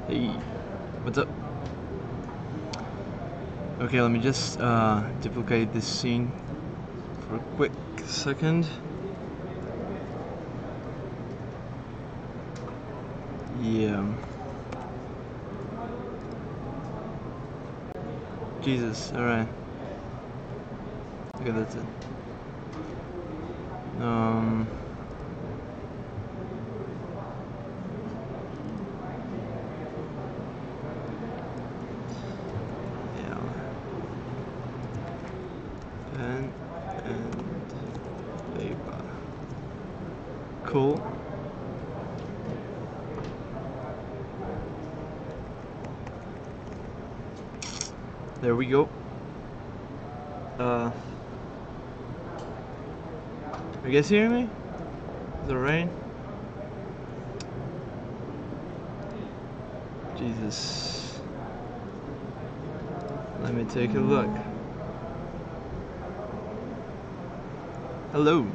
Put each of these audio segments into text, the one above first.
Hey, what's up? Okay, let me just duplicate this scene for a quick second. Yeah. Jesus, alright. Okay, that's it. Yeah. Pen and paper. Cool. There we go. You guys hearing me? Is it rain? Jesus. Let me take a look. Hello.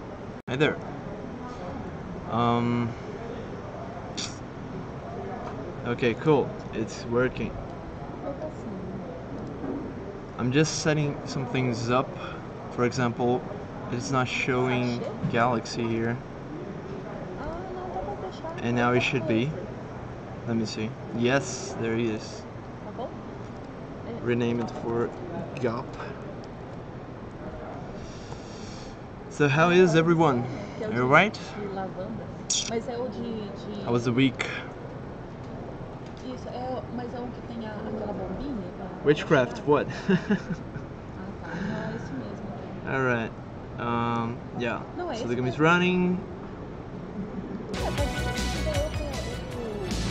Hi there. Okay, cool. It's working. I'm just setting some things up. For example, it's not showing Galaxy here. And now it should be. Let me see. Yes, there he is. Rename it for Gop. So how is everyone? You alright? How was the week? Witchcraft, what? Alright. Yeah. So the game is running.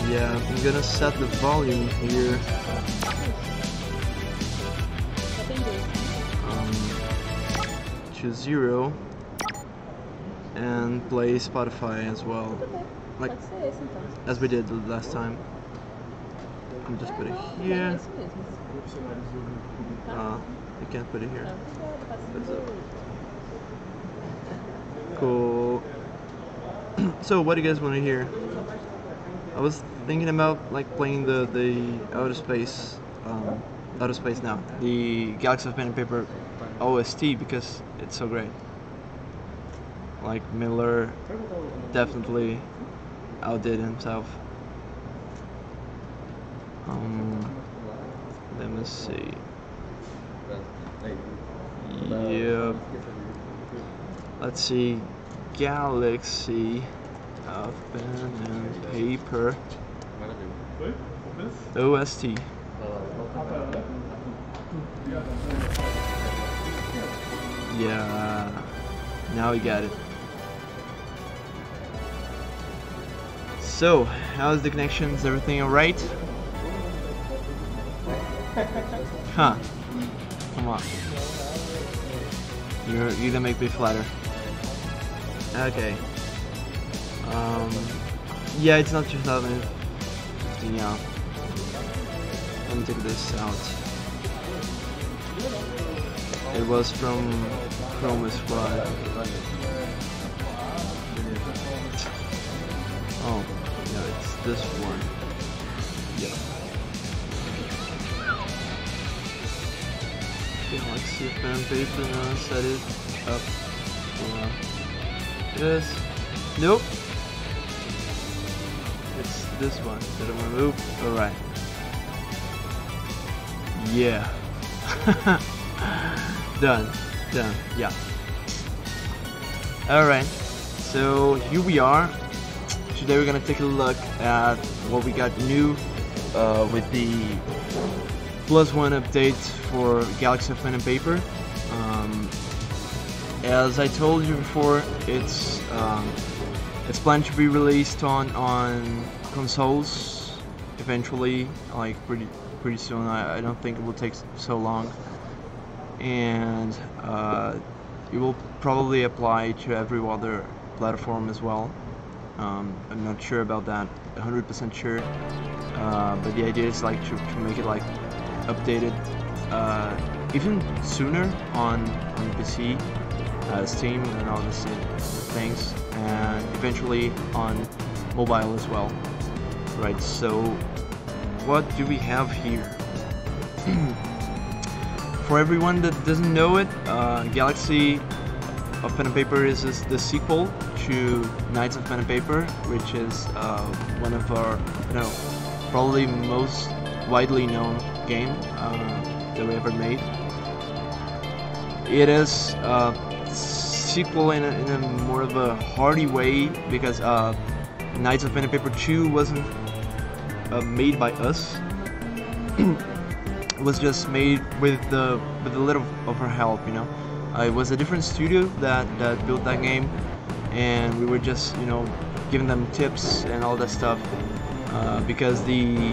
Yeah, I'm gonna set the volume here. To 0 and play Spotify as well, like as we did the last time. I'm just put it here. You can't put it here. Cool. So what do you guys want to hear? I was thinking about like playing the Outer Space now, the Galaxy of Pen and Paper OST, because it's so great. Like Miller definitely outdid himself. Let me see. Yep. Let's see. Galaxy of Pen and Paper OST. Yeah, now we got it. So, how's the connection? Is everything alright? Huh. Come on. You're gonna make me flatter. Okay. Yeah, it's not 2015, yeah. Let me take this out. It was from Chroma Squad. Oh, no, it's this one. Yeah. Galaxy of Pen and Paper, now set it up. Yes. Nope. It's this one. Did I remove? Alright. Yeah. Done. Yeah. Alright. So here we are. Today we're gonna take a look at what we got new with the +1 update for Galaxy of Pen and Paper. As I told you before, it's planned to be released on consoles eventually, like pretty soon. I don't think it will take so long, and it will probably apply to every other platform as well. I'm not sure about that, 100% sure, but the idea is like to make it like updated even sooner on PC, Steam and all these things, and eventually on mobile as well, right? So what do we have here? For everyone that doesn't know it, Galaxy of Pen and Paper is the sequel to Knights of Pen and Paper, which is one of our, probably most widely known game that we ever made. It is a sequel in a more of a hearty way, because Knights of Pen and Paper 2 wasn't made by us. It was just made with a little of our help, It was a different studio that built that game, and we were just, giving them tips and all that stuff, because the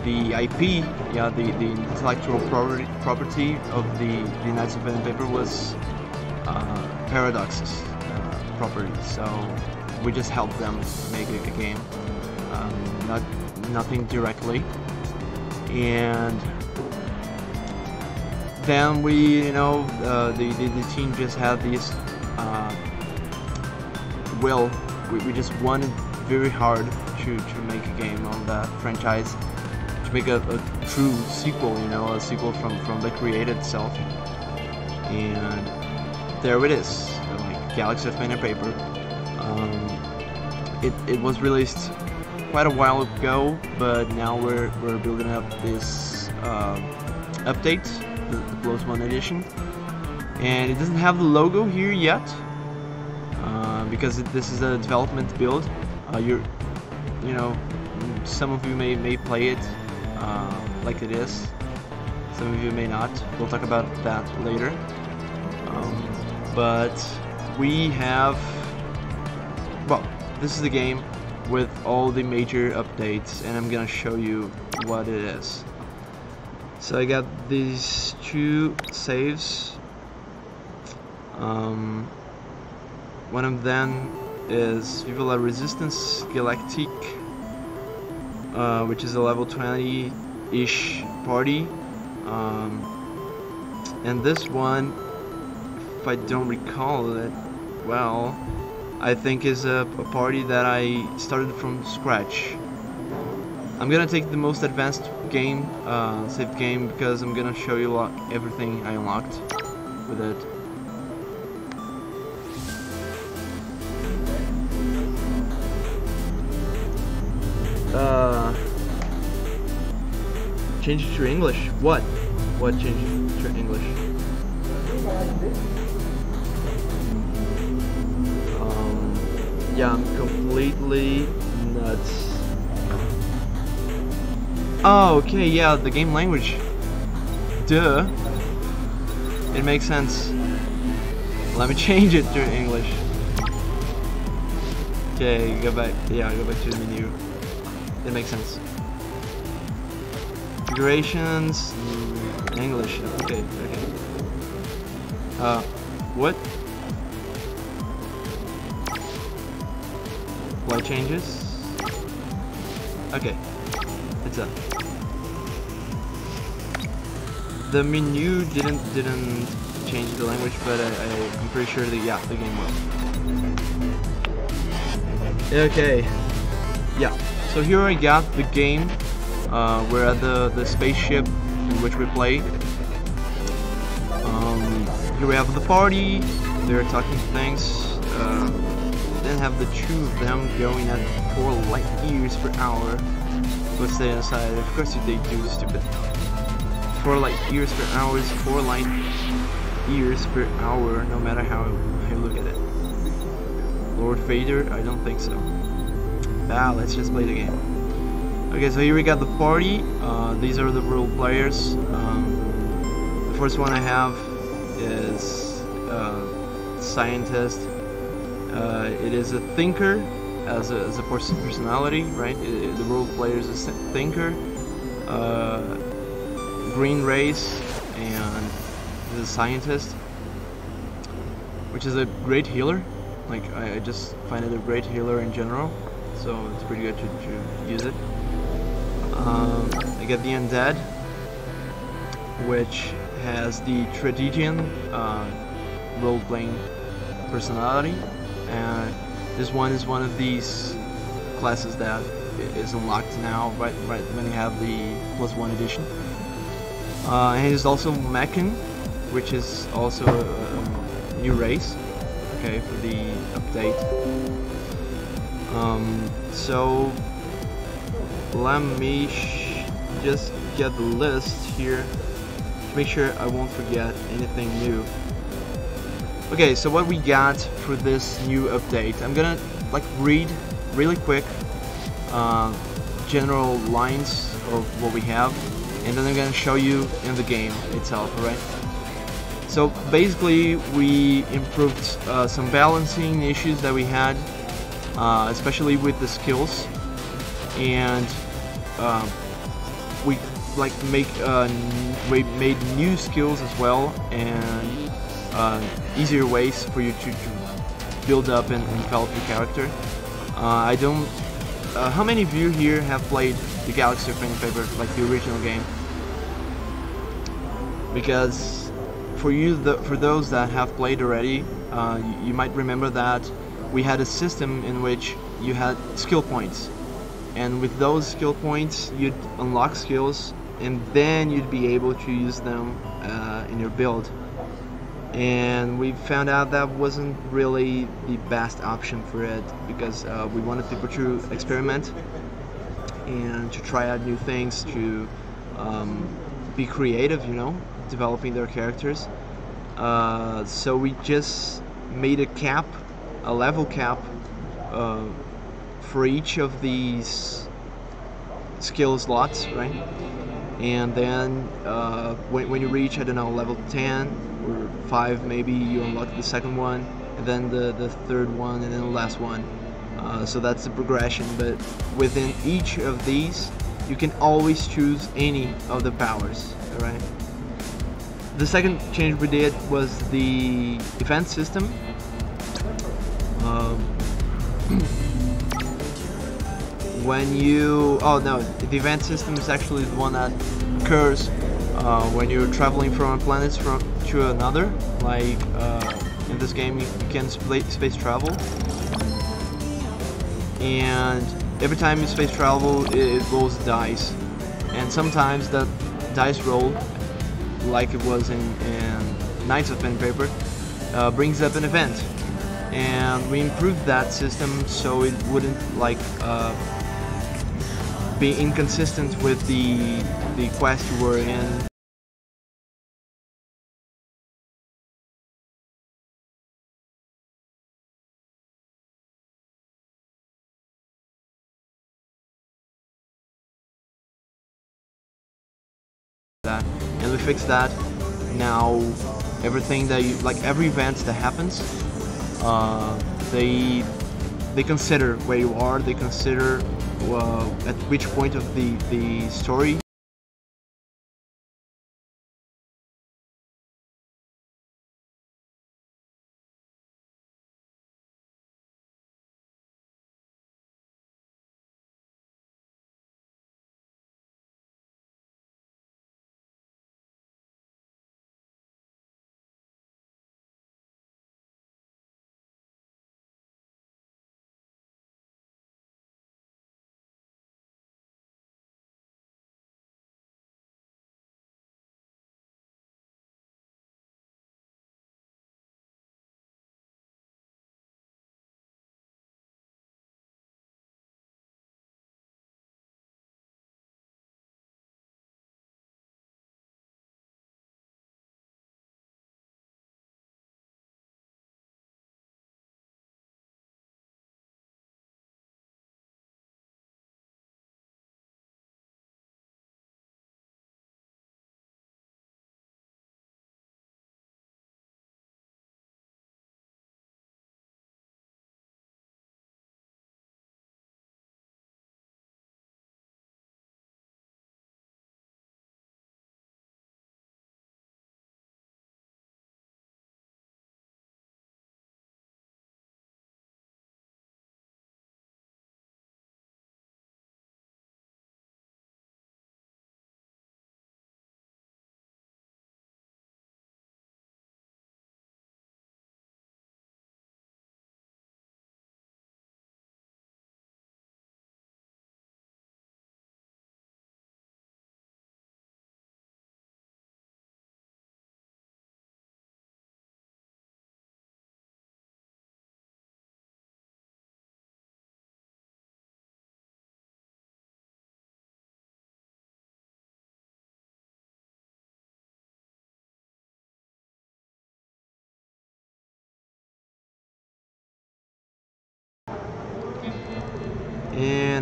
IP, the intellectual property of the Knights of Pen and Paper was Paradox's property, so we just helped them make a game, nothing directly. And then we, the team just had this will. We just wanted very hard to make a game on that franchise, to make a true sequel, a sequel from the creator itself. And there it is, like Galaxy of Pen and Paper. It was released quite a while ago, but now we're building up this update, the Plus One edition, and it doesn't have the logo here yet, because this is a development build. Some of you may play it like it is, some of you may not. We'll talk about that later. But we have, this is the game with all the major updates, and I'm gonna show you what it is. So I got these two saves. One of them is Viva la Resistance Galactique, which is a level 20-ish party. And this one, if I don't recall it well, I think is a party that I started from scratch. I'm gonna take the most advanced game, saved game, because I'm gonna show you everything I unlocked with it. Change it to English. What? What changed to English? Yeah, I'm completely nuts. Oh, okay, yeah, the game language. Duh. It makes sense. Let me change it to English. Okay, go back. Yeah, go back to the menu. It makes sense. Configurations, English. Okay. What? Apply changes. Okay, it's up. The menu didn't change the language, but I'm pretty sure that the game will. Okay, yeah. So here I got the game. We're at the spaceship in which we play. Here we have the party. They're talking things. Then have the two of them going at 4 light years per hour. Go stay inside. Of course they do, stupid. 4 light years per hour is 4 light years per hour, no matter how you look at it. Lord Vader? I don't think so. Let's just play the game. Okay, so here we got the party. These are the role players. The first one I have is scientist. It is a thinker as a personality, right? The role player is a thinker. Green race, and is a scientist, which is a great healer. Like I just find it a great healer in general, so it's pretty good to use it. I get the undead, which has the Tradigian role-playing personality, and this one is one of these classes that is unlocked now, right when you have the +1 edition. And there's also Meccan, which is also a new race, okay, for the update. So let me just get the list here to make sure I won't forget anything new. Okay, so what we got for this new update, I'm gonna like read really quick general lines of what we have, and then I'm gonna show you in the game itself, alright? So basically we improved some balancing issues that we had, especially with the skills, and we like we made new skills as well, and easier ways for you to build up and develop your character. I don't. How many of you here have played the Galaxy of Pen and Paper, like the original game? Because for those that have played already, you might remember that we had a system in which you had skill points, and with those skill points you'd unlock skills, and then you'd be able to use them in your build. And we found out that wasn't really the best option for it, because we wanted people to experiment and to try out new things, to be creative, you know, developing their characters. So we just made a level cap for each of these skill slots, right? And then when you reach, I don't know, level 10 or 5 maybe, you unlock the second one, and then the third one, and then the last one. So that's the progression, but within each of these you can always choose any of the powers, alright? The second change we did was the event system. When you... oh no, the event system is actually the one that occurs when you're traveling from a planet to another. Like in this game you can space travel, and every time you space travel it rolls dice, and sometimes that dice roll, like it was in Knights of Pen and Paper, brings up an event. And we improved that system so it wouldn't like be inconsistent with the quest you were in. And we fixed that. Now everything that you like, every event that happens, they consider where you are. They consider at which point of the story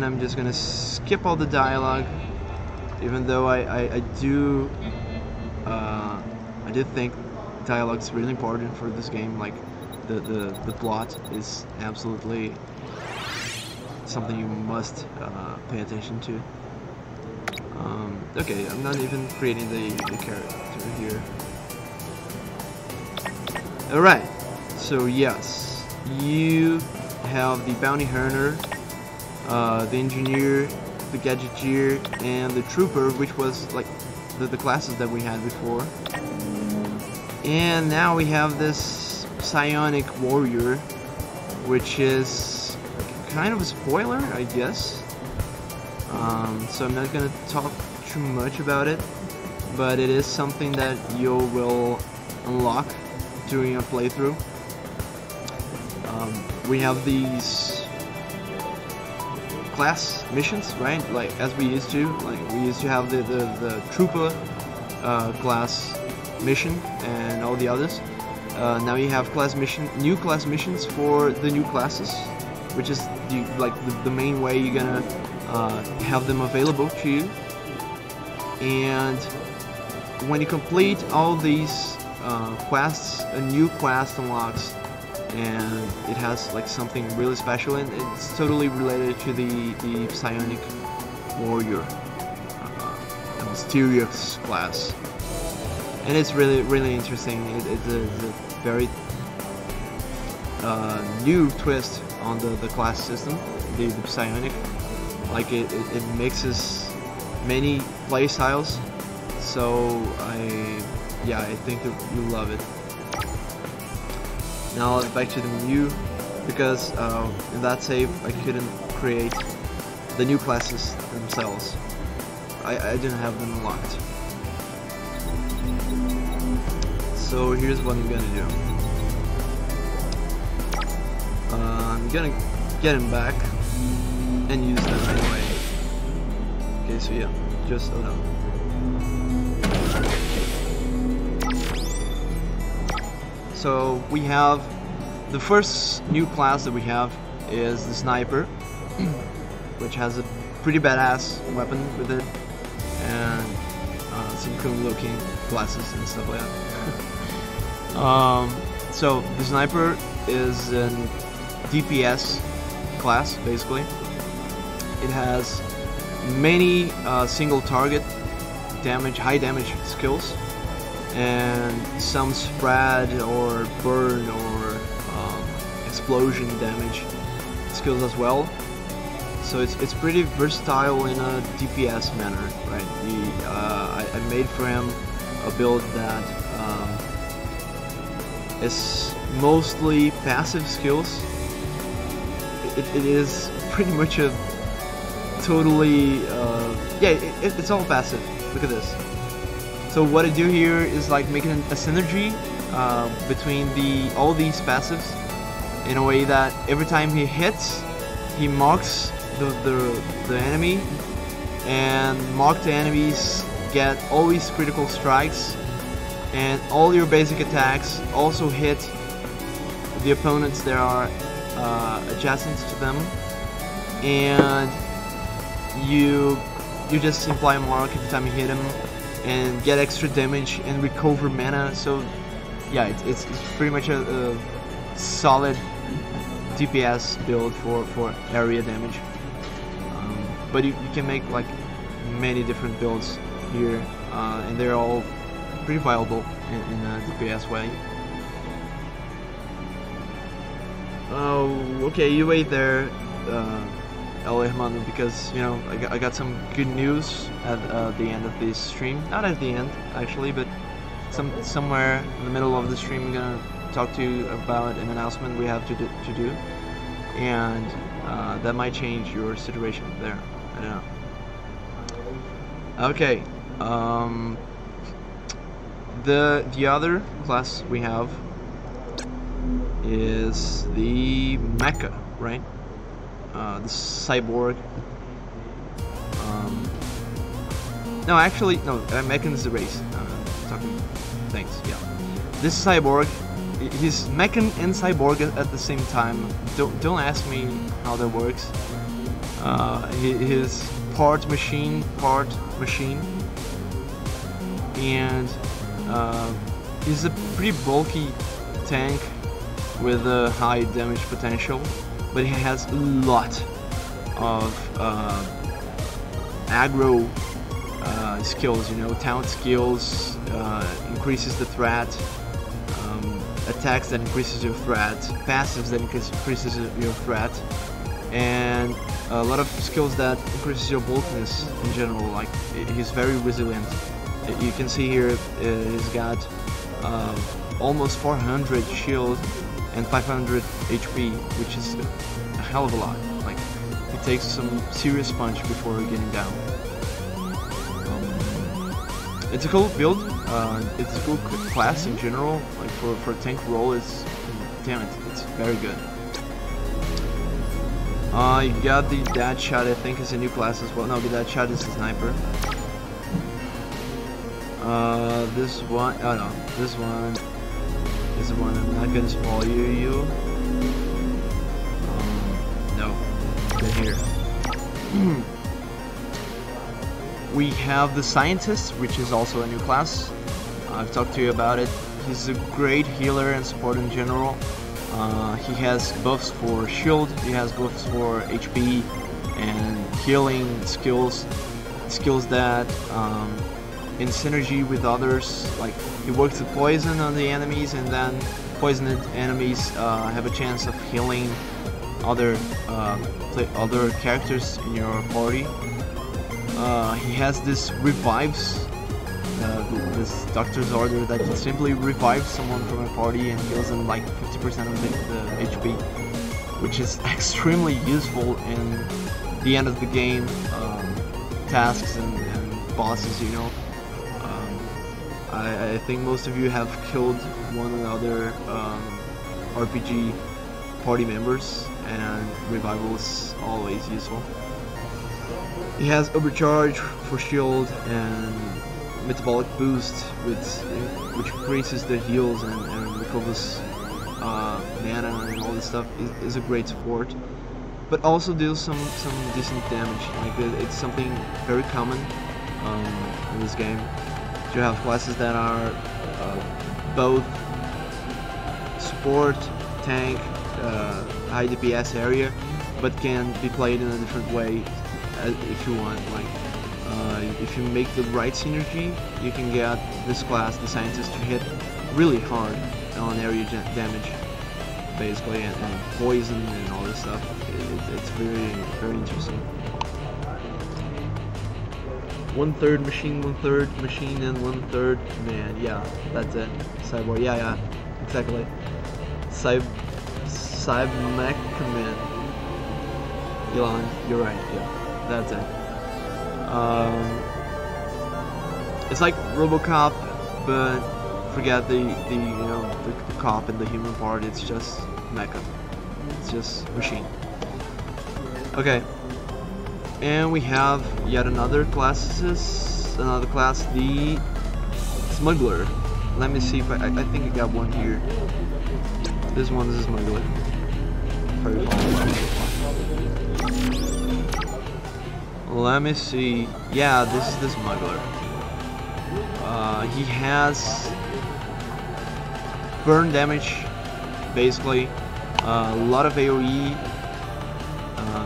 and I'm just gonna skip all the dialogue, even though I do think dialogue's really important for this game. Like the plot is absolutely something you must pay attention to. Okay, I'm not even creating the character here. Alright, so yes, you have the bounty hunter, the engineer, the gadgeteer, and the trooper, which was like the classes that we had before. And now we have this psionic warrior, which is kind of a spoiler, I guess. So I'm not gonna talk too much about it, but it is something that you will unlock during your playthrough. We have these class missions, right? Like as we used to, have the trooper class mission and all the others. Now you have new class missions for the new classes, which is the main way you're gonna have them available to you. And when you complete all these quests, a new quest unlocks, and it has like something really special, and it's totally related to the psionic warrior, the mysterious class, and it's really interesting. It's a very new twist on the class system, the psionic. Like it mixes many play styles, so I think you love it. Now back to the menu, because in that save I couldn't create the new classes themselves. I didn't have them unlocked. So here's what I'm gonna do. I'm gonna get him back and use them anyway. Okay, so yeah, just hold on. So we have the first new class that we have is the sniper, which has a pretty badass weapon with it, and some cool looking glasses and stuff like that. So the sniper is an DPS class, basically. It has many single target damage, high damage skills, and some spread or burn or explosion damage skills as well. So it's pretty versatile in a DPS manner, right? I made for him a build that is mostly passive skills. It is pretty much a totally it's all passive. Look at this. So what I do here is like making a synergy between all these passives in a way that every time he hits, he marks the enemy, and marked enemies get always critical strikes, and all your basic attacks also hit the opponents that are adjacent to them, and you just apply a mark every time you hit him and get extra damage and recover mana. So yeah, it's pretty much a solid DPS build for area damage. But you can make like many different builds here, and they're all pretty viable in a DPS way. Oh, okay, you wait there, El Hermano, because you know I got some good news at the end of this stream. Not at the end actually, but somewhere in the middle of the stream I'm gonna talk to you about an announcement we have to do, and that might change your situation there. I don't know. Okay, the other class we have is the Mecha, right? The cyborg. No, actually, no. Mechan is the race. Talking things. Yeah. This cyborg, he's Mechan and cyborg at the same time. Don't ask me how that works. His part machine, and he's a pretty bulky tank with a high damage potential, but he has a lot of aggro skills, you know, taunt skills, increases the threat, attacks that increases your threat, passives that increases your threat, and a lot of skills that increases your bulkiness in general. Like, he's very resilient. You can see here he's got almost 400 shield and 500 HP, which is a hell of a lot. Like, he takes some serious punch before getting down. It's a cool build. It's a cool class in general. Like, for a tank role, it's, damn it, it's very good. You got the Deadshot. I think is a new class as well. No, the Deadshot is a sniper. This one, oh no, this one is the one. I'm not gonna spoil you. No, get here. We have the Scientist, which is also a new class. I've talked to you about it. He's a great healer and support in general. He has buffs for shield, he has buffs for HP and healing skills that in synergy with others, like he works with poison on the enemies, and then poisoned enemies have a chance of healing other characters in your party. He has this revives, this doctor's order that can simply revive someone from a party and heals them like 50% of the HP, which is extremely useful in the end of the game tasks and bosses, you know. I think most of you have killed one another RPG party members, and revival is always useful. He has overcharge for shield and metabolic boost, which increases the heals and recovers mana and all this stuff. Is a great support, but also deals some decent damage. Like, it's something very common in this game. You have classes that are both support, tank, high DPS area, but can be played in a different way if you want. Like, if you make the right synergy, you can get this class, the Scientist, to hit really hard on area damage, basically, and poison and all this stuff. It's very interesting. 1/3 machine, 1/3 machine, and 1/3 man. Yeah, that's it. Cyborg. Yeah, exactly. Cybermechman. Elon, you're right. Yeah, that's it. It's like RoboCop, but forget the cop and the human part. It's just mecha. It's just machine. Okay. And we have yet another class, the Smuggler. Let me see if I think I got one here. This one is a Smuggler. Let me see. Yeah, this is the Smuggler. He has burn damage, basically. A lot of AoE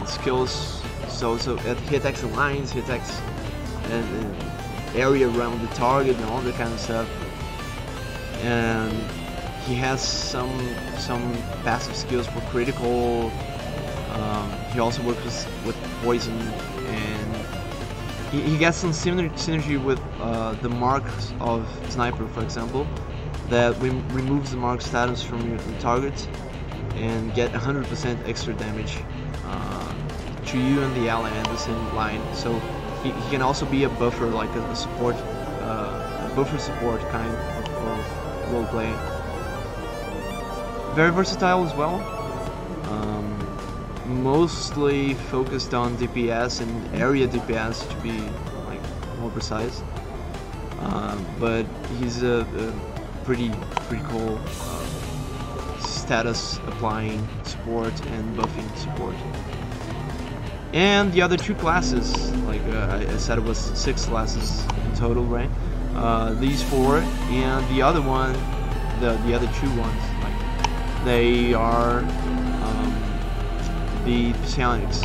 skills. So he attacks the lines, he attacks and area around the target and all that kind of stuff. And he has some passive skills for critical. He also works with poison, and he gets some synergy with the marks of Sniper, for example, that removes the mark status from your target and get 100% extra damage to you and the ally in the same line. So he can also be a buffer, like a support, buffer support kind of role play. Very versatile as well. Mostly focused on DPS and area DPS, to be like more precise. But he's a pretty cool status applying support and buffing support. And the other 2 classes, like I said, it was 6 classes in total, right? These 4 and the other one, the other 2 ones, like they are the psionics,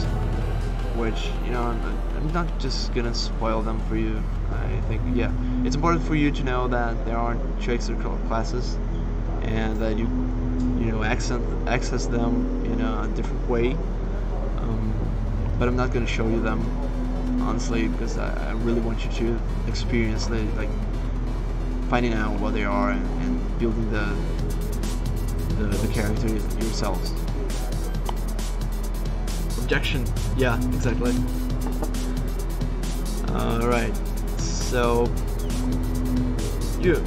which, you know, I'm not just gonna spoil them for you. I think, yeah, it's important for you to know that there are 2 extra classes and that you know, access them in a different way. But I'm not gonna show you them, honestly, because I really want you to experience the, like, finding out what they are and building the character yourselves. Objection. Yeah, exactly. Alright, so yeah,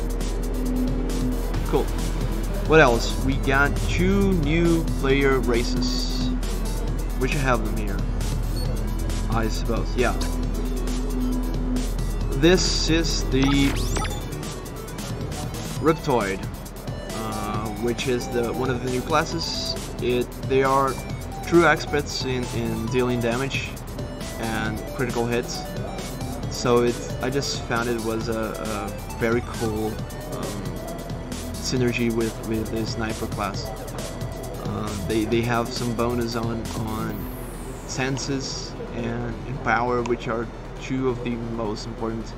cool. What else? We got 2 new player races. We should have them here, I suppose. Yeah. This is the Riptoid, which is one of the new classes. They are true experts in dealing damage and critical hits. So I just found it was a very cool synergy with the sniper class. They have some bonus on senses and power, which are 2 of the most important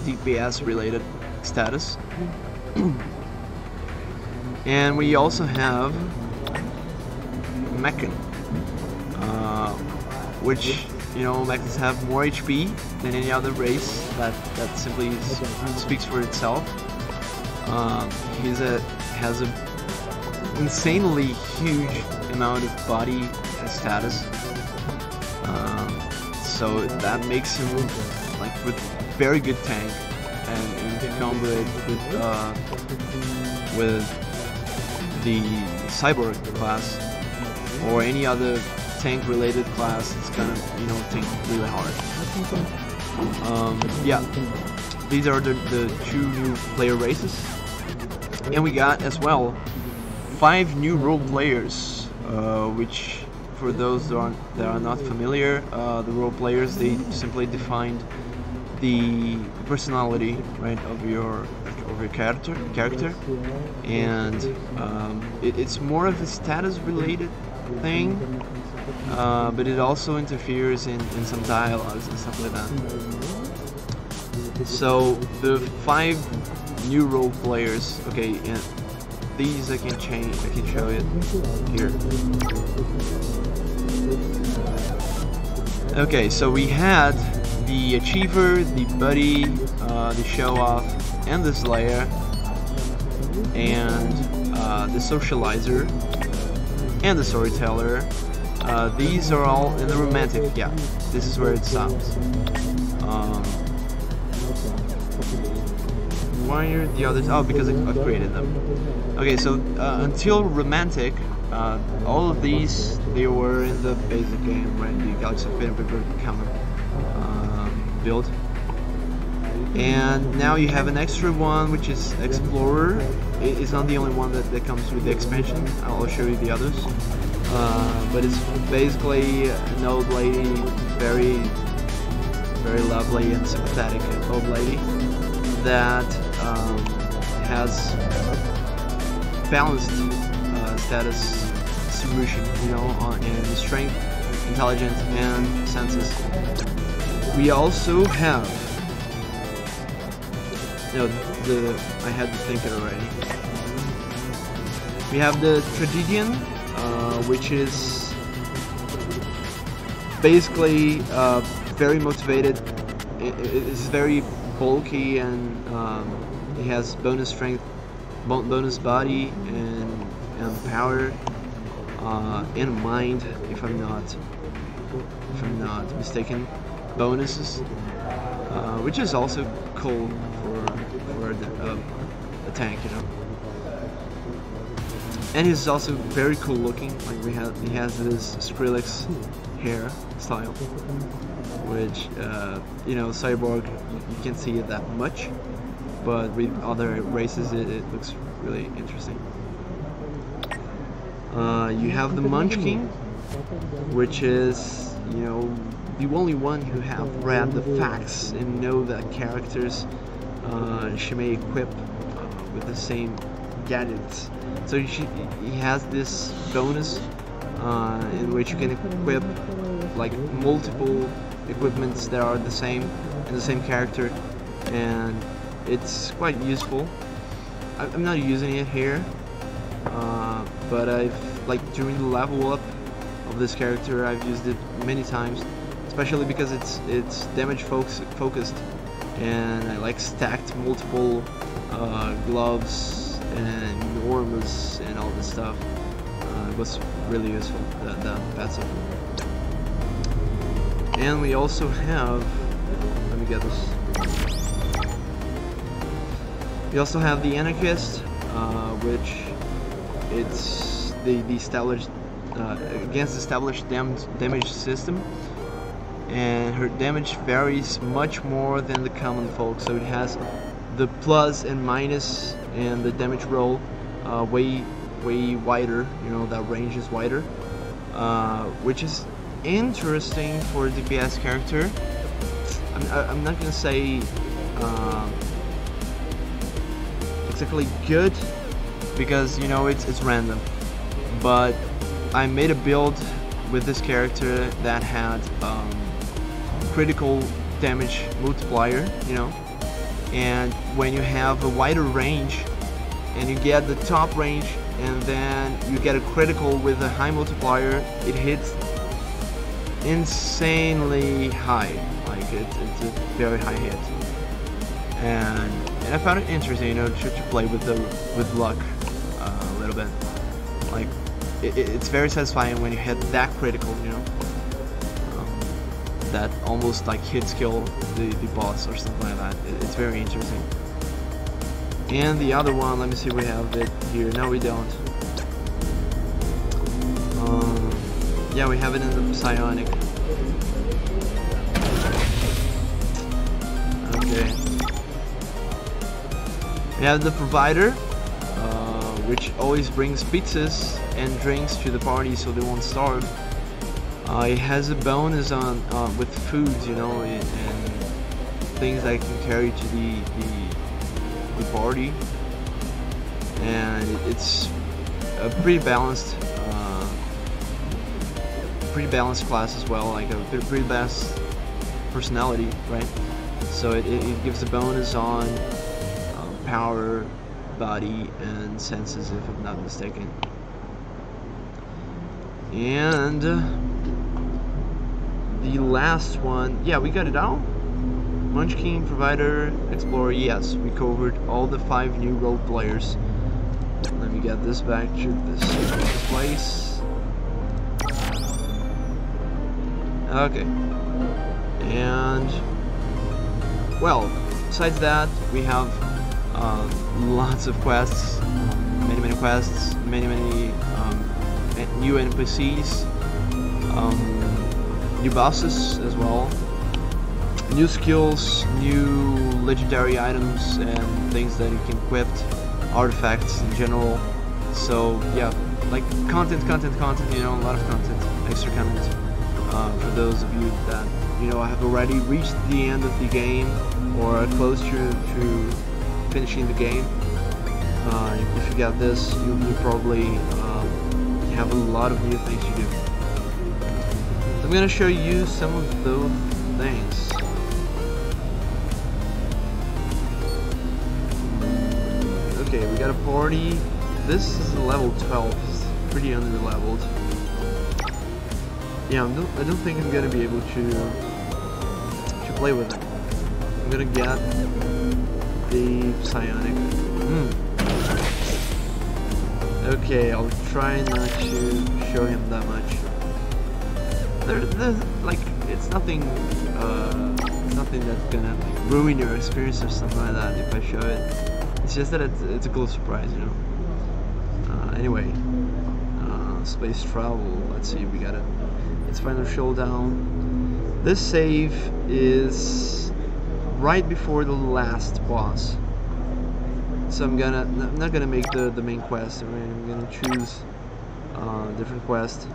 DPS related status. And we also have Mechan, which, you know, mechs have more HP than any other race. That simply speaks for itself. Has a insanely huge amount of body status, so that makes him like with very good tank, and to combo it with the cyborg class or any other tank related class, it's gonna, you know, tank really hard. Yeah, these are the 2 new player races, and we got as well 5 new role players, which, for those that are not familiar, the role players, they simply defined the personality, right, of your character, and it's more of a status related thing, but it also interferes in some dialogues and stuff like that. So the 5 new role players, okay, and these I can change, I can show it here. Okay, so we had the Achiever, the Buddy, the Show Off, and the Slayer, and the Socializer, and the Storyteller. These are all in the Romantic. Yeah, this is where it stops. Why are the others? Oh, because I've created them. Okay, so until Romantic, all of these, they were in the basic game, right? The Galaxy of Fate River common build. And now you have an extra one, which is Explorer. It's not the only one that comes with the expansion. I'll show you the others. But it's basically an old lady, very, very lovely and sympathetic old lady that has balanced status distribution, you know, in strength, intelligence, and senses. We also have, you know, I had to think it already. We have the Tragedian, which is basically very motivated. It's very bulky, and it has bonus strength, bonus body, and power, and mind, if I'm not mistaken, bonuses, which is also cool for a tank, you know. And he's also very cool looking. Like he has this Skrillex hair style, which you know, Cyborg, you can't see it that much, but with other races it looks really interesting. You have the Munchkin, which is, you know, the only one who have read the facts and know that characters she may equip with the same gadgets. So he has this bonus in which you can equip like multiple equipments that are the same in the same character, and it's quite useful. I'm not using it here, but I've, like, during the level up of this character, I've used it many times, especially because it's damage focused, and I like stacked multiple gloves and enormous and all this stuff. It was really useful, the passive. And we also have, let me get this. We also have the Anarchist, which it's the established against established damage system, and her damage varies much more than the common folk. So it has the plus and minus and the damage roll way wider. You know, that range is wider, which is interesting for a DPS character. I'm not gonna say exactly good, because, you know, it's random, but I made a build with this character that had critical damage multiplier, you know, and when you have a wider range and you get the top range and then you get a critical with a high multiplier, it hits insanely high. Like it's a very high hit, and I found it interesting, you know, to play with luck a little bit. Like it's very satisfying when you hit that critical, you know, that almost like hits kill the boss or something like that. It's very interesting. And the other one, let me see, we have it here. No, we don't. Yeah, we have it in the Psionic. Okay. We have the Provider, which always brings pizzas and drinks to the party so they won't starve. It has a bonus on with foods, you know, and things I can carry to the party, and it's a pretty balanced class as well, like a pretty balanced personality, right? So it gives a bonus on power, body, and senses, if I'm not mistaken. And the last one, yeah, we got it out. Munchkin, Provider, Explorer, yes, we covered all the 5 new role players. Let me get this back to this place. Okay. And, well, besides that, we have lots of quests, many quests, many new NPCs, new bosses as well, new skills, new legendary items, and things that you can equip, artifacts in general. So yeah, like content, you know, a lot of content, extra content for those of you that, you know, have already reached the end of the game or are close to finishing the game. If you got this, you'll probably have a lot of new things to do. I'm gonna show you some of those things. Okay, we got a party. This is a level 12. It's pretty under-leveled. Yeah, I don't think I'm gonna be able to play with it. I'm gonna get the Psionic. Okay, I'll try not to show him that much. There's like, it's nothing that's gonna like ruin your experience or something like that if I show it. It's just that it's a cool surprise, you know. Anyway, space travel. Let's see, we got it. It's Final Showdown. This save is right before the last boss. So I'm not gonna make the main quest. I'm gonna choose a different quest.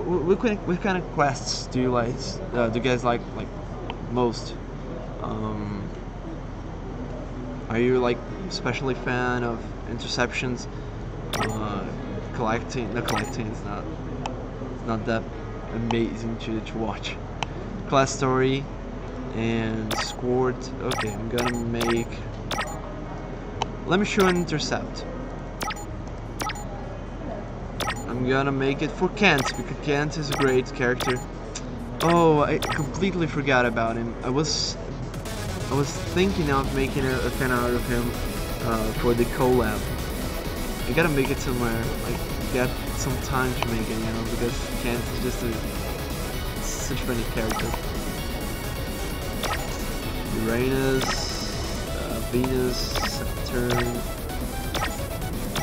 what kind of quests do you like? Do you guys like most? Are you like especially fan of interceptions? Collecting? No, collecting is not that amazing to watch. Class story and scored. Okay, I'm gonna make. Let me show an intercept. I'm gonna make it for Kent because Kent is a great character. Oh, I completely forgot about him. I was thinking of making a fan art of him for the collab. I gotta make it somewhere. Like, get some time to make it, you know, because Kent is just such a funny character. Uranus, Venus, Saturn,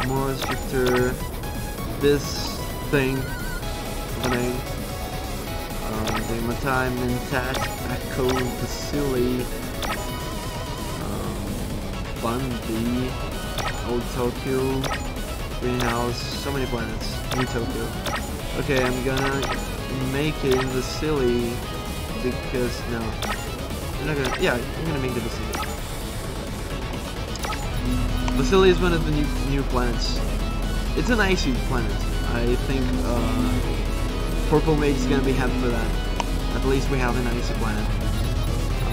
Mars, Jupiter, this thing of a name, Matai, Mentat, Echo, Vasily, Bundy, Old Tokyo, Greenhouse, so many planets, New Tokyo. Okay, I'm gonna make it in Vasily because, no, I'm not gonna, yeah, I'm gonna make it Vasily. Vasily is one of the new planets. It's an icy planet. I think Purple Mage is gonna be happy for that. At least we have an icy planet.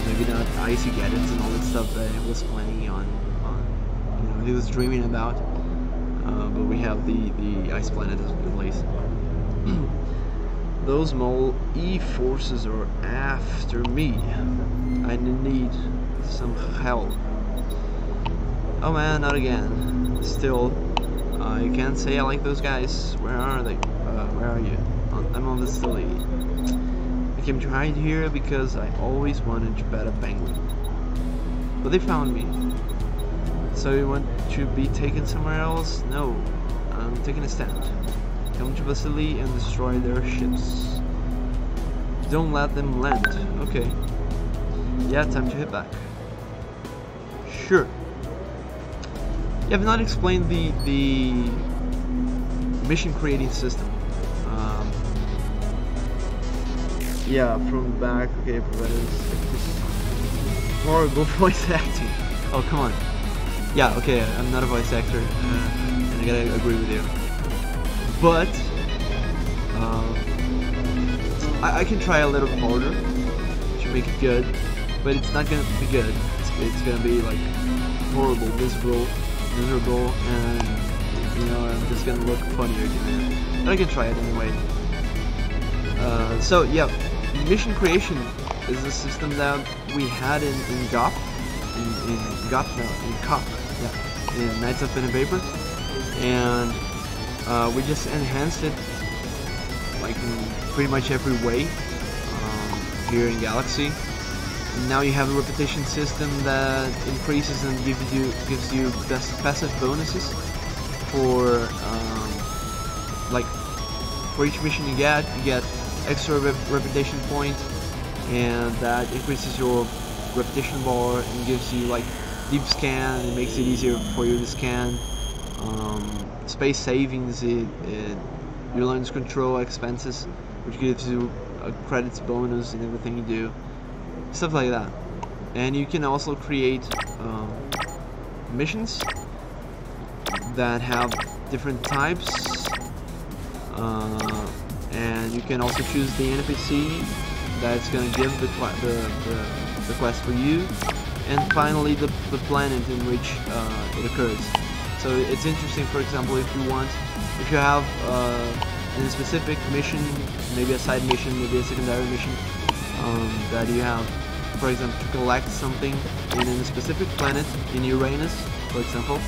Maybe not icy gadgets and all that stuff that he was planning on you know, he was dreaming about. But we have the ice planet at least. Those mole E forces are after me. I need some help. Oh man, not again. Still. I can't say I like those guys. Where are they? Where are you? I'm on the silly. I came to hide here because I always wanted to pet a penguin. But they found me. So you want to be taken somewhere else? No. I'm taking a stand. Come to Vasily and destroy their ships. Don't let them land. Okay. Yeah, time to hit back. Sure. You have not explained the mission creating system. Yeah, from back. Okay, horrible voice acting. Oh, come on. Yeah, okay, I'm not a voice actor, and I gotta agree with you. But I can try a little harder to make it good, but it's not gonna be good. It's gonna be like horrible, miserable, and you know, I'm just gonna look funnier doing it. But I can try it anyway. So yeah, mission creation is a system that we had in GOP, in COP, yeah, in Knights of Pen and Paper, and we just enhanced it like in pretty much every way here in Galaxy. Now you have a repetition system that increases and gives you passive bonuses for like for each mission you get extra repetition point, and that increases your repetition bar and gives you like deep scan. It makes it easier for you to scan. Space savings, your launch control expenses, which gives you a credits bonus in everything you do. Stuff like that. And you can also create missions that have different types, and you can also choose the NPC that's going to give the quest for you, and finally the planet in which it occurs. So it's interesting, for example, if you have in a specific mission, maybe a side mission, maybe a secondary mission, that you have, for example, to collect something in a specific planet, in Uranus, for example,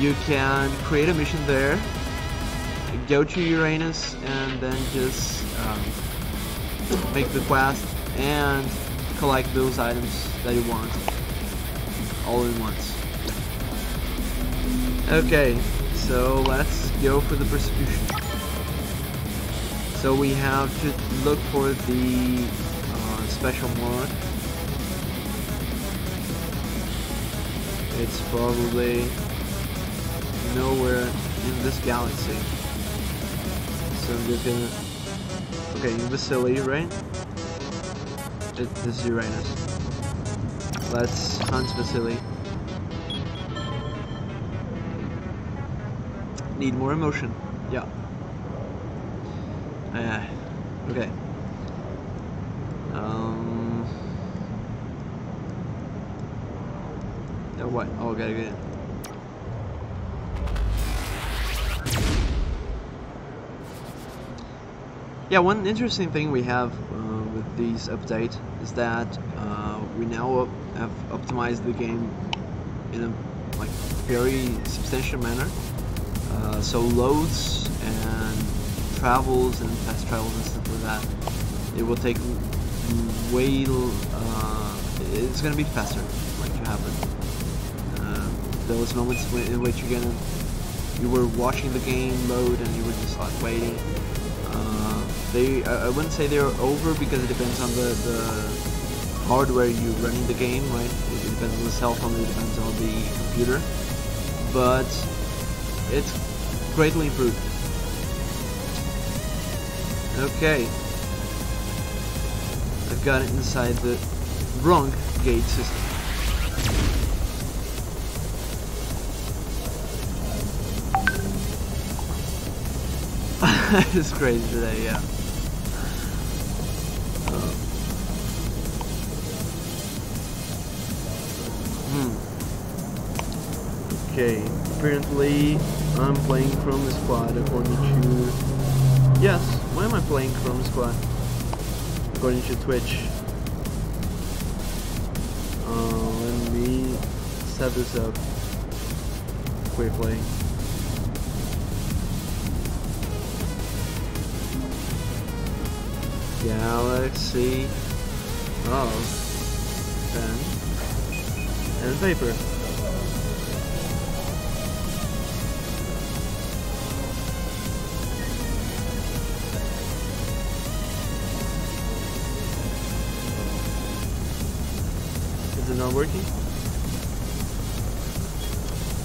you can create a mission there, go to Uranus, and then just make the quest and collect those items that you want, all in once. Okay, so let's go for the persecution. So we have to look for the special mod. It's probably nowhere in this galaxy. So I'm just gonna Okay, Vasily, right? This is Uranus. Let's hunt Vasily. Need more emotion. Yeah. Okay. Oh, what? Oh, gotta get it. Yeah, one interesting thing we have with these update is that we now have optimized the game in a like very substantial manner. So loads and travels and fast travels and stuff like that, it will take way. It's gonna be faster, like to happen. Those moments in which you were watching the game load and you were just like waiting. I wouldn't say they're over because it depends on the hardware you're running the game, right? It depends on the cell phone, it depends on the computer, but it's greatly improved. Okay, I've got it inside the wrong gate system. It's crazy today, yeah. Okay, apparently I'm playing Chrome Squad according to... Yes, why am I playing Chrome Squad? According to Twitch. Let me set this up quickly. Galaxy. Oh. Pen. And paper. Is it not working?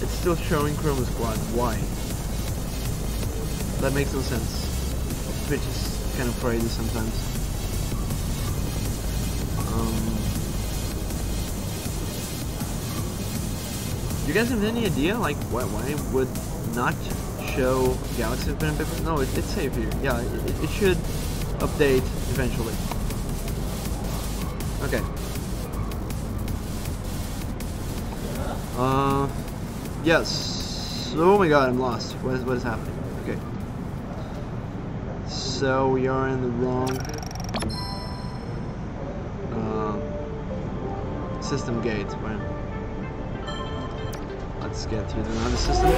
It's still showing Chrome Squad. Why? That makes no sense. Twitch is kind of crazy sometimes. Do you guys have any idea, like, why it would not show Galaxy Pen and Paper? No, it's safe here. Yeah, it should update eventually. Okay. Yes. Oh my god, I'm lost. What is happening? Okay. So we are in the wrong system gate. Right? Let's get to another system.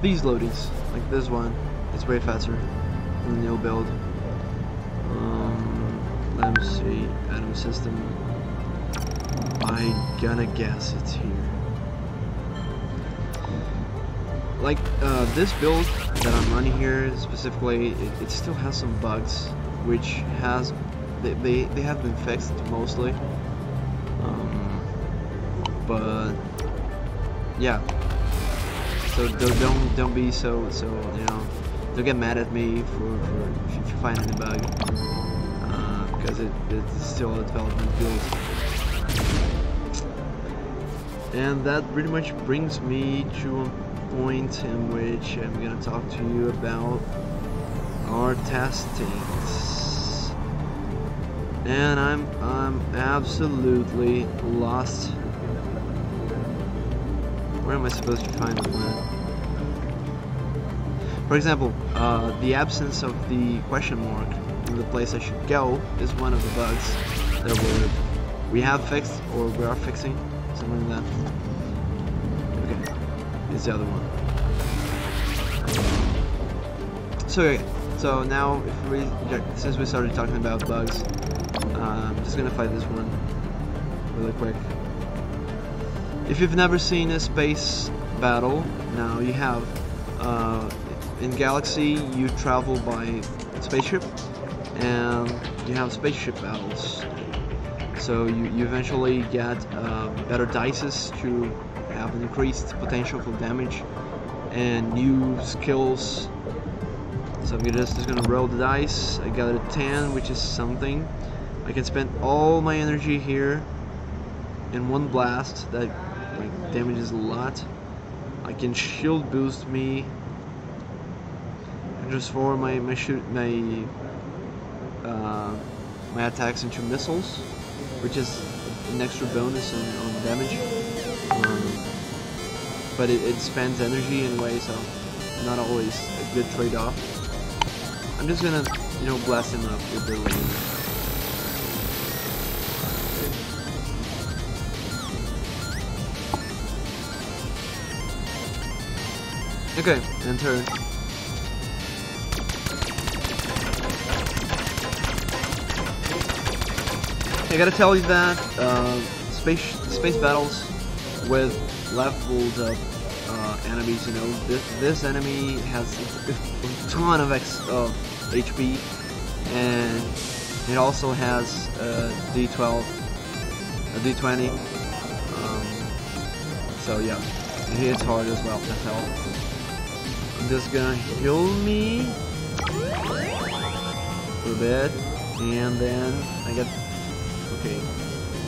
These loadings, like this one, it's way faster than the new build. Let me see, Atom system. I gonna guess it's here. Like this build that I'm running here specifically, it still has some bugs, which has they have been fixed mostly. But yeah, so don't be so you know, don't get mad at me for if you find any bug, because it's still a development build. And that pretty much brings me to a point in which I'm gonna talk to you about our testings, and I'm absolutely lost. Where am I supposed to find the planet? For example, the absence of the question mark in the place I should go is one of the bugs that we have fixed, or we are fixing, something like that. Okay, here's the other one. So now, since we started talking about bugs, I'm just gonna fight this one really quick. If you've never seen a space battle, now you have. In Galaxy, you travel by spaceship, and you have spaceship battles. So you eventually get better dices to have an increased potential for damage, and new skills So I'm just gonna roll the dice. I got a 10, which is something. I can spend all my energy here in one blast that like damages a lot. I can shield boost me and transform my attacks into missiles, which is an extra bonus on damage. But it spends energy anyway, so not always a good trade-off. I'm just gonna, you know, blast him up with the laser. Okay, enter. I gotta tell you that space battles with leveled up enemies, you know, this enemy has a ton of HP, and it also has a D12, a D20. So yeah, it hits hard as well. That's all. I'm just gonna heal me for a bit, and then I got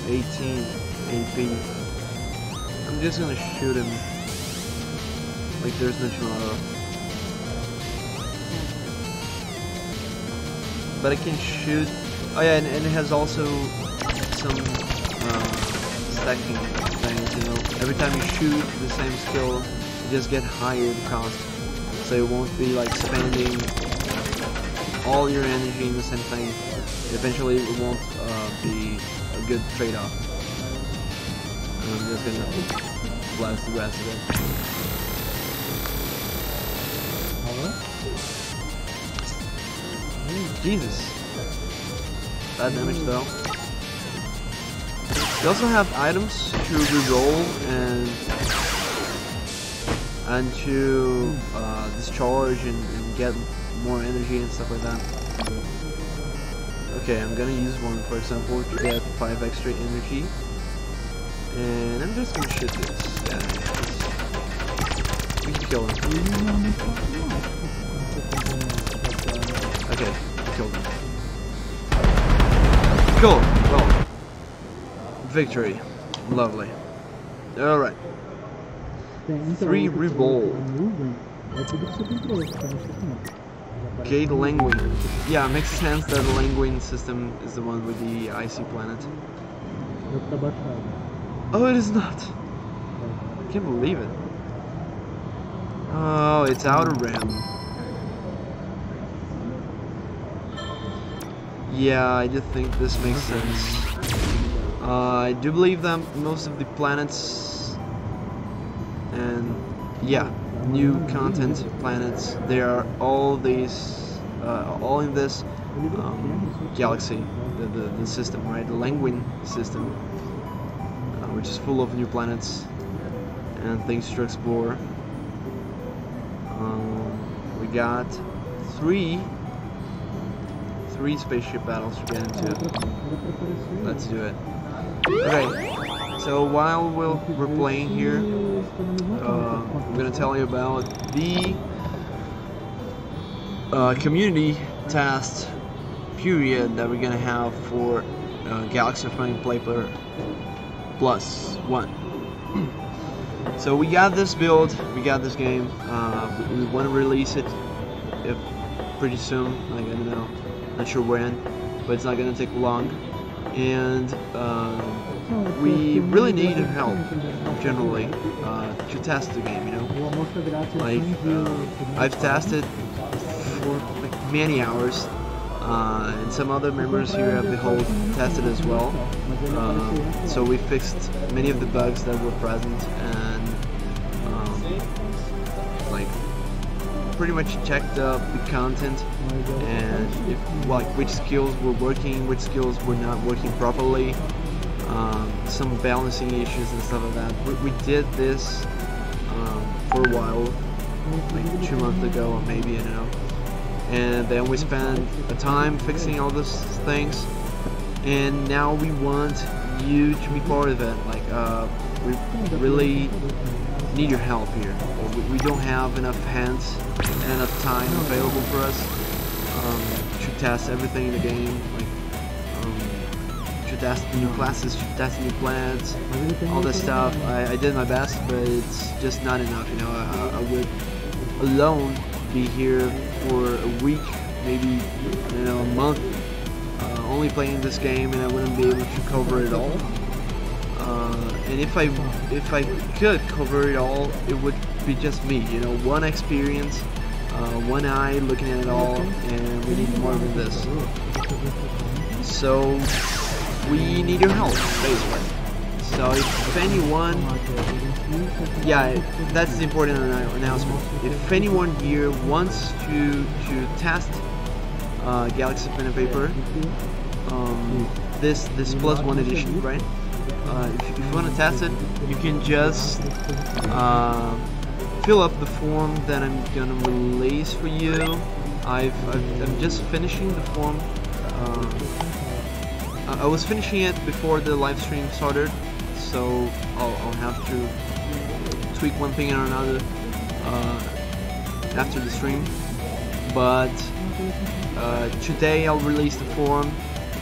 18 AP. I'm just gonna shoot him like there's no tomorrow. But I can shoot. Oh yeah, and it has also some stacking things. You know, every time you shoot the same skill, you just get higher the cost. So it won't be like spending all your energy in the same thing. Eventually, it won't be a good trade-off. I'm just gonna blast the rest of it. Jesus. Bad damage though. We also have items to reroll and to discharge and get more energy and stuff like that. Okay, I'm gonna use one, for example, to get 5 extra energy. And I'm just gonna shoot this. Yeah, we can kill him. Okay, killed him. Cool. Well, victory. Lovely. Alright. 3 reroll. Okay, the Languin. Yeah, it makes sense that the Languin system is the one with the icy planet. Oh, it is not. I can't believe it. Oh, it's Outer Rim. Yeah, I do think this makes sense. I do believe that most of the planets and yeah, new content planets, they are all these, all in this galaxy, the system, right? The Languin system, which is full of new planets and things to explore. We got three spaceship battles to get into. Let's do it. Okay, so while we're playing here, I'm gonna tell you about the community test period that we're gonna have for Galaxy of Flying Paper +1. So we got this build, we got this game. We want to release it pretty soon. Like, I don't know, not sure when, but it's not gonna take long. And we really need help generally to test the game, you know. Like I've tested for like many hours, and some other members here at Behold tested as well. So we fixed many of the bugs that were present, and like pretty much checked up the content and if, like, which skills were working, which skills were not working properly, some balancing issues and stuff like that. We did this for a while, like 2 months ago or maybe, I don't know. And then we spent a time fixing all those things, and now we want you to be part of it. Like we really need your help here. We don't have enough hands and enough time available for us to test everything in the game. Like to test new classes, to test new plans, all this stuff. I did my best, but it's just not enough. You know, I would alone be here for a week, maybe a month, only playing this game, and I wouldn't be able to cover it all. And if I could cover it all, it would be just me. You know, one experience, one eye looking at it all, and we need more than this. So we need your help, basically. So if anyone, yeah, that's the important announcement. If anyone here wants to test Galaxy Pen and Paper, this +1 edition, right? If you want to test it, you can just fill up the form that I'm gonna release for you. I'm just finishing the form. I was finishing it before the live stream started, so I'll have to tweak one thing or another after the stream. But today I'll release the form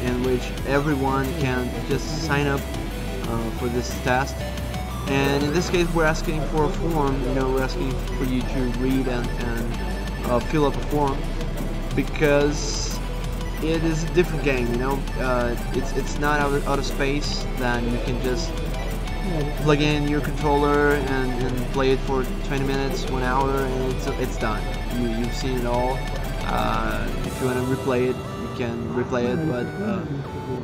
in which everyone can just sign up for this test. And in this case, we're asking for a form. You know, we're asking for you to read and fill up a form, because it is a different game. You know, it's not out of space. Then you can just plug in your controller and play it for 20 minutes, 1 hour, and it's done. You've seen it all. If you want to replay it, you can replay it, but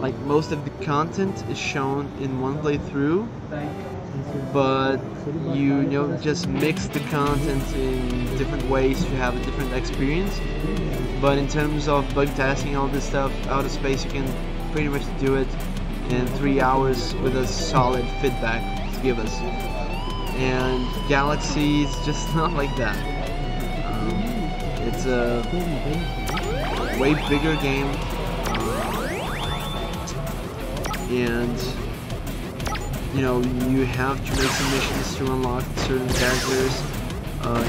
like most of the content is shown in one playthrough, but you know, just mix the content in different ways to have a different experience. But in terms of bug testing, all this stuff out of space, you can pretty much do it in 3 hours with a solid feedback to give us. And Galaxy is just not like that. It's a way bigger game, and you know, you have to make some missions to unlock certain characters.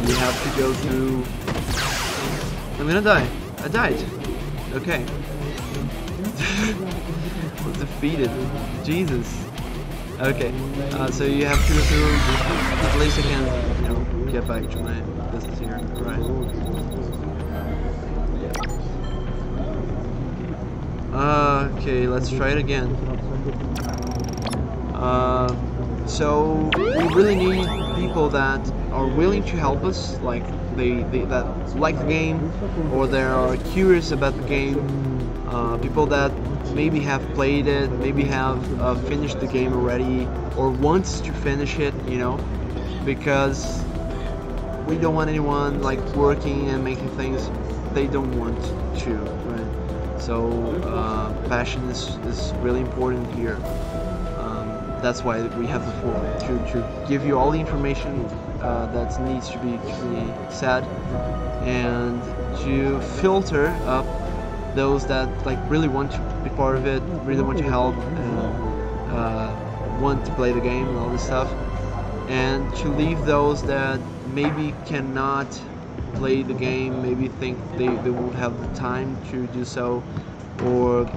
You have to go through. I'm gonna die. I died. Okay. Was defeated. Jesus. Okay. So you have to go through. At least I can, you know, get back to my business here. Right. Okay, let's try it again. So we really need people that are willing to help us, like that like the game, or they are curious about the game. People that maybe have played it, maybe have finished the game already, or wants to finish it. You know, because we don't want anyone like working and making things they don't want to, right? So passion is really important here. That's why we have the forum, to give you all the information that needs to be said, and to filter up those that like really want to be part of it, really want to help, and want to play the game and all this stuff, and to leave those that maybe cannot play the game, maybe think they won't have the time to do so, or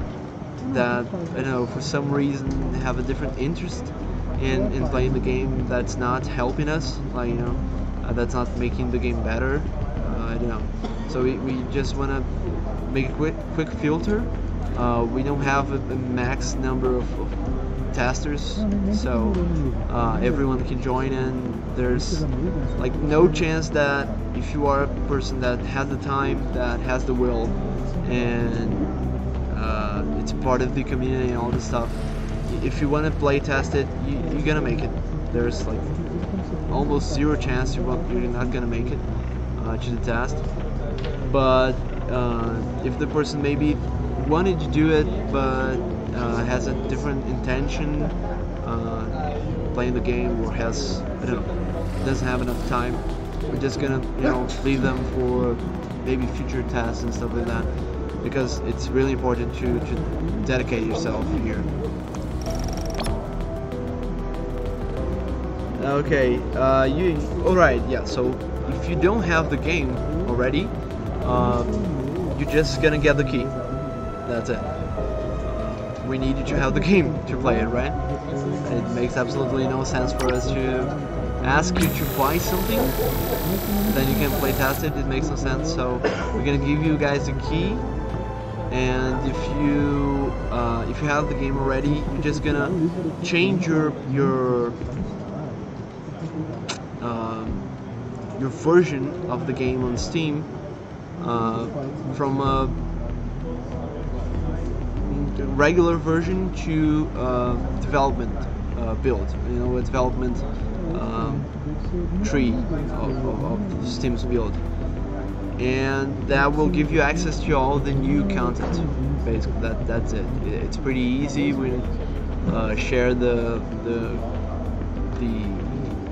that, I don't know, for some reason have a different interest in playing the game that's not helping us, like, you know, that's not making the game better. I don't know. So we just want to make a quick filter. We don't have a max number of testers, so everyone can join in. There's like no chance that if you are a person that has the time, that has the will, and it's part of the community and all this stuff, if you want to play test it, you're gonna make it. There's like almost zero chance you're not gonna make it to the test. But if the person maybe wanted to do it but has a different intention playing the game, or has, I don't know, doesn't have enough time, we're just gonna, you know, leave them for maybe future tests and stuff like that, because it's really important to dedicate yourself here. Okay, alright, yeah, so if you don't have the game already, you're just gonna get the key. That's it. We need you to have the game to play it, right? It makes absolutely no sense for us to ask you to buy something, then you can play test it. It makes no sense, so we're gonna give you guys a key, and if you have the game already, you're just gonna change your version of the game on Steam from a regular version to development build. You know, a development tree of Steam's build, and that will give you access to all the new content. Basically, that's it. It's pretty easy. We share the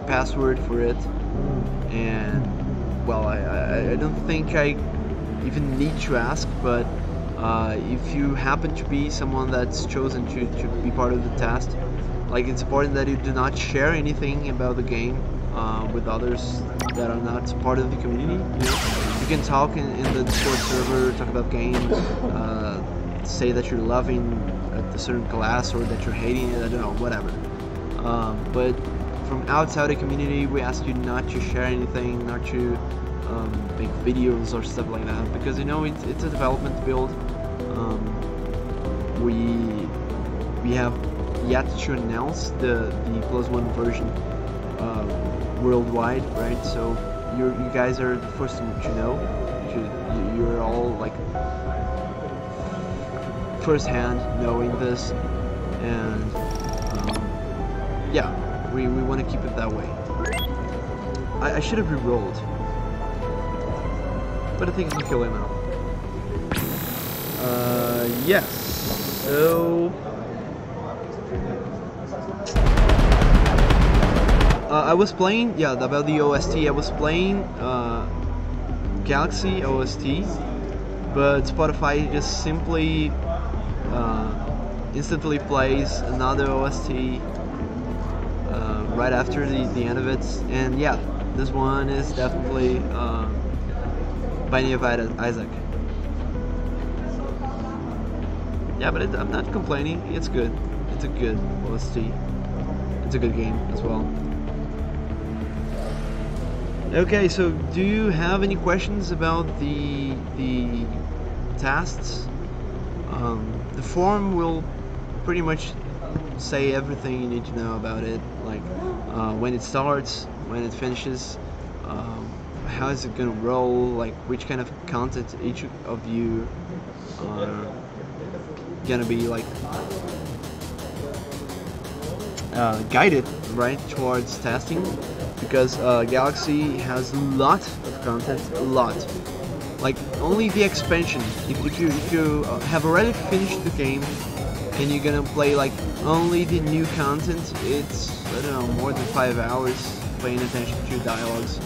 password for it, and well, I don't think I even need to ask, but if you happen to be someone that's chosen to be part of the test, like, it's important that you do not share anything about the game with others that are not part of the community. You know? You can talk in the Discord server, talk about games, say that you're loving a certain class or that you're hating it, I don't know, whatever. But from outside the community, we ask you not to share anything, not to make videos or stuff like that, because, you know, it's a development build. We have yet to announce the +1 version worldwide, right? So you guys are the first to know. You're all like first hand knowing this, and yeah, we want to keep it that way. I should have re-rolled, but I think I can kill him now. Yes. So I was playing, yeah, about the OST. I was playing Galaxy OST, but Spotify just simply instantly plays another OST right after the end of it. And yeah, this one is definitely Binding of Isaac. Yeah, but I'm not complaining. It's good. It's a good OST. It's a good game as well. Okay, so do you have any questions about the tasks? The forum will pretty much say everything you need to know about it, like when it starts, when it finishes, how is it gonna roll, like which kind of content each of you are gonna be like guided right towards testing, because Galaxy has a lot of content, a lot. Like only the expansion. If you have already finished the game and you're gonna play like only the new content, it's, I don't know, more than 5 hours paying attention to dialogues.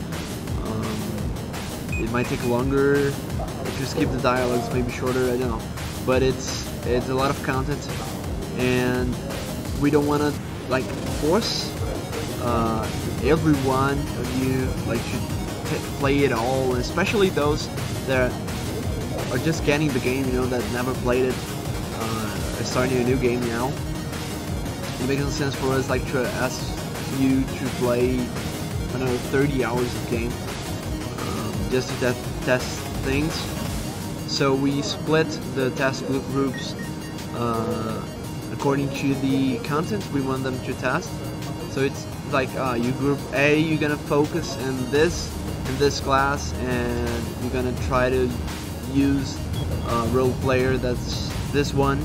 It might take longer if you skip the dialogues, maybe shorter, I don't know. But it's a lot of content, and we don't want to like force every one of you like should play it all, especially those that are just getting the game, you know, that never played it, starting a new game now. It makes no sense for us like to ask you to play, I don't know, 30 hours of game just to test things. So we split the task groups according to the content we want them to test. So it's like you group A, you're gonna focus in this class, and you're gonna try to use a role player that's this one,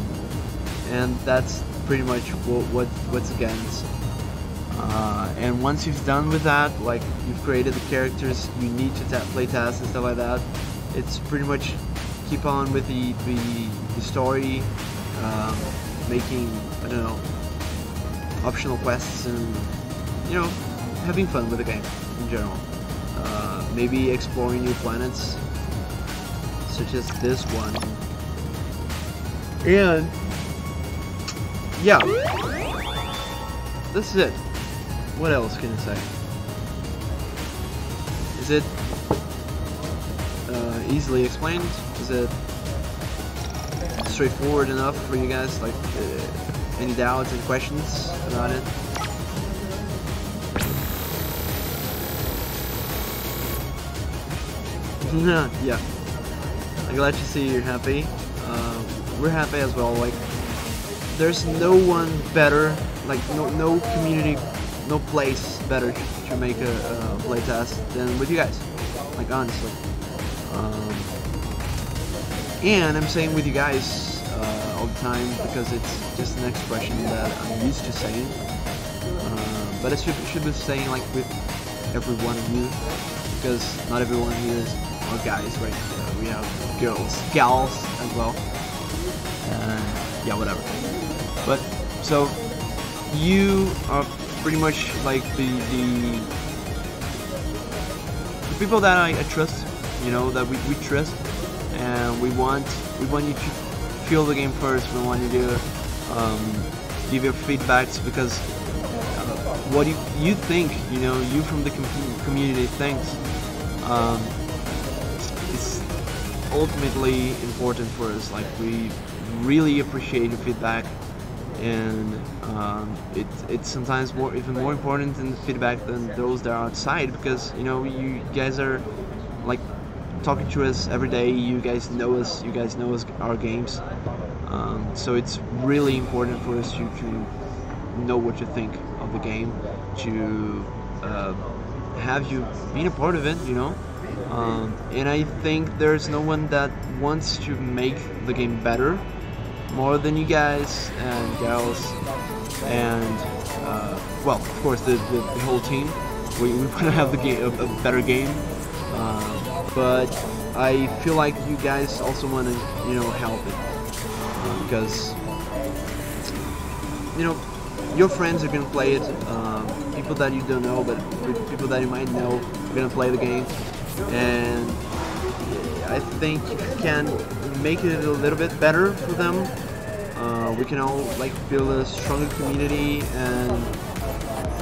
and that's pretty much what's against. And once you've done with that, like you've created the characters you need to play tasks and stuff like that, it's pretty much keep on with the story, making, I don't know, optional quests, and, you know, having fun with the game in general. Maybe exploring new planets, such as this one. And yeah, this is it. what else can I say? Is it easily explained? Is it straightforward enough for you guys? Like, any doubts and questions about it? Yeah. I'm glad to see you're happy. We're happy as well. Like, there's no one better, like no community, no place better to make a playtest than with you guys. Like, honestly. And I'm saying with you guys all the time because it's just an expression that I'm used to saying. But I should be saying like with every one of you, because not everyone here are guys, right? We have gals as well. Yeah, whatever. But so you are pretty much like the people that I trust, you know, that we trust, and we want you to feel the game first. We want you to give your feedbacks, because what you think, you know, you from the community thinks, it's ultimately important for us. Like, we really appreciate your feedback, and it's sometimes even more important than the feedback than those that are outside, because, you know, you guys are like talking to us every day. You guys know us. You guys know us, our games. So it's really important for us to know what you think of the game, to have you being a part of it, you know. And I think there's no one that wants to make the game better more than you guys and gals, and well, of course, the whole team. We want to have the game a better game, but I feel like you guys also want to, you know, help it, because, you know, your friends are gonna play it. People that you don't know, but people that you might know, are gonna play the game, and I think if you can make it a little bit better for them, we can all like build a stronger community and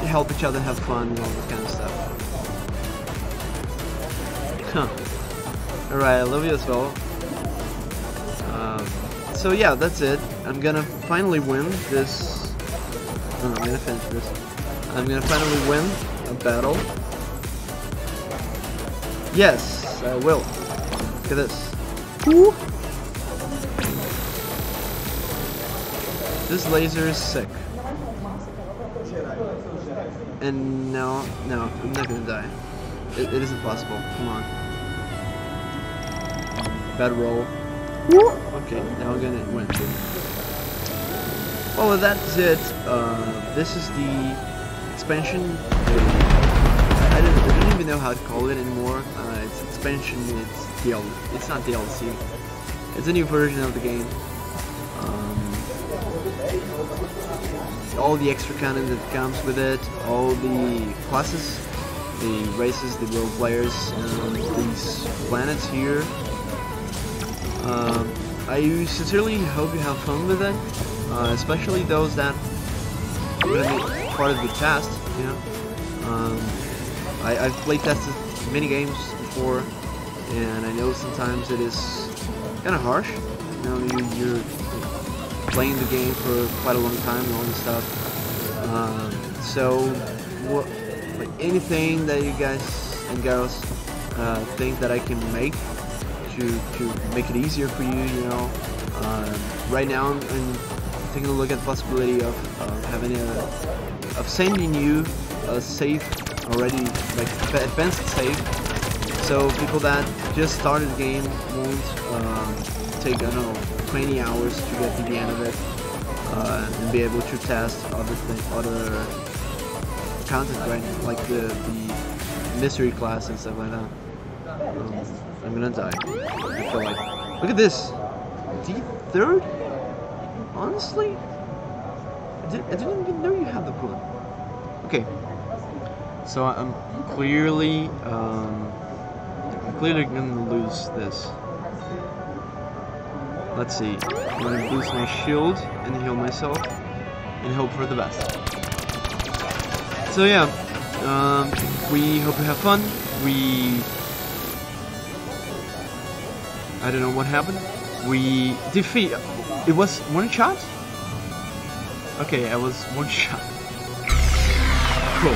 help each other have fun and all that kind of stuff. Alright, I love you as well. So yeah, that's it. I'm gonna finally win this. No, I'm gonna finish this. I'm gonna finally win a battle. Yes, I will. Look at this. Woo! This laser is sick. And no, I'm not gonna die. It isn't possible. Come on. Bad roll. Okay, now I'm gonna win. Well, that's it. This is the expansion. I don't even know how to call it anymore. It's expansion. It's DLC. It's not DLC. It's a new version of the game. All the extra content that comes with it, all the classes, the races, the role players, these planets here. I sincerely hope you have fun with it, especially those that are going to be part of the test, you know. I've play tested many games before, and I know sometimes it is kind of harsh. You know, you're playing the game for quite a long time and all this stuff. So, like anything that you guys and girls think that I can make to make it easier for you, you know. Right now, I'm taking a look at the possibility of sending you a save already, like advanced save, so people that just started the game won't take, I don't know, 20 hours to get to the end of it, and be able to test other content, right? Like the mystery class and stuff like that. I'm gonna die. I feel like. Look at this. D3rd? Honestly, I didn't even know you had the point. Okay. So I'm clearly gonna lose this. Let's see. I'm gonna boost my shield and heal myself and hope for the best. So yeah, we hope you have fun. I don't know what happened. We defeat. It was one shot? Okay, I was one shot. Cool.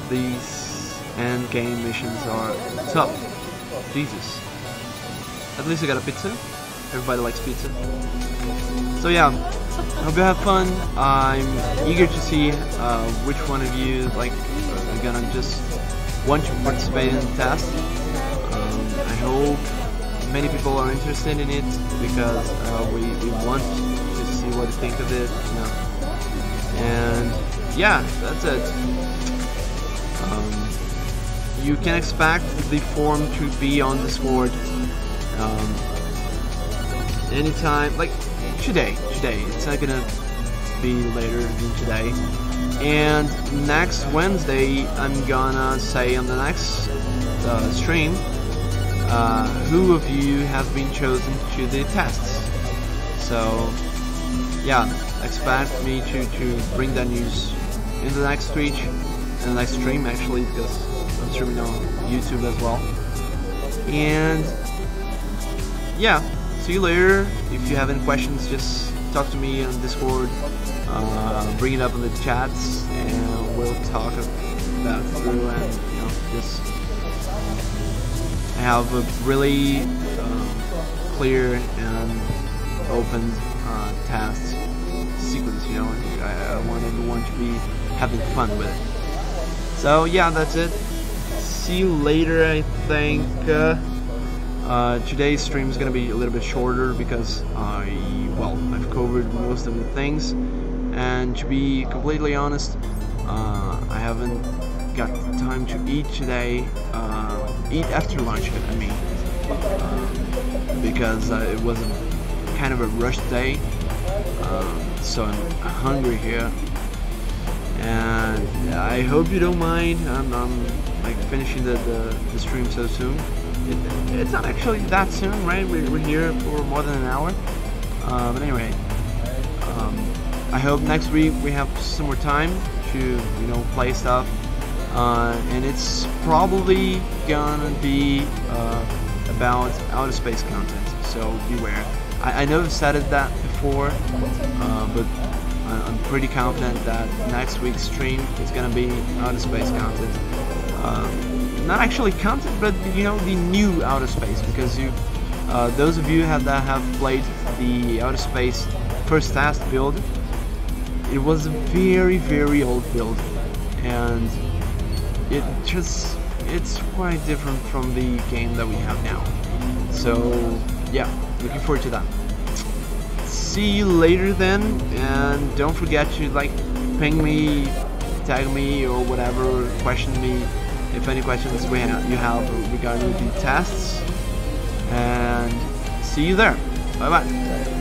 These end game missions are tough. Jesus. At least I got a pizza. Everybody likes pizza. So yeah, hope you have fun. I'm eager to see which one of you are gonna just want to participate in the test. I hope many people are interested in it because we want to see what you think of it, you know. And yeah, that's it. You can expect the form to be on Discord anytime, like today. It's not gonna be later than today. And next Wednesday, I'm gonna say on the next stream who of you have been chosen to the tests. So yeah, expect me to bring that news in the next stream actually, because I'm streaming on YouTube as well. And yeah, see you later. If you have any questions, just talk to me on Discord, bring it up in the chats, and we'll talk that through, and you know, just have a really clear and open task sequence, you know. I want everyone to be having fun with it. So yeah, that's it. See you later, I think. Today's stream is gonna be a little bit shorter because I've covered most of the things, and to be completely honest, I haven't got time to eat today. Eat after lunch, I mean, because it was kind of a rush day, so I'm hungry here, and I hope you don't mind. I'm like finishing the stream so soon. It's not actually that soon, right? We're here for more than an hour, but anyway, I hope next week we have some more time to play stuff. And it's probably gonna be about outer space content, so beware. I know I've said that before, but I'm pretty confident that next week's stream is gonna be outer space content. Not actually content, but the new outer space, because those of you that have played the outer space first task build, it was a very old build, and it's quite different from the game that we have now. So yeah, looking forward to that. See you later then, and don't forget to ping me, tag me, or whatever, question me if any questions you have regarding the tests, and see you there. Bye bye.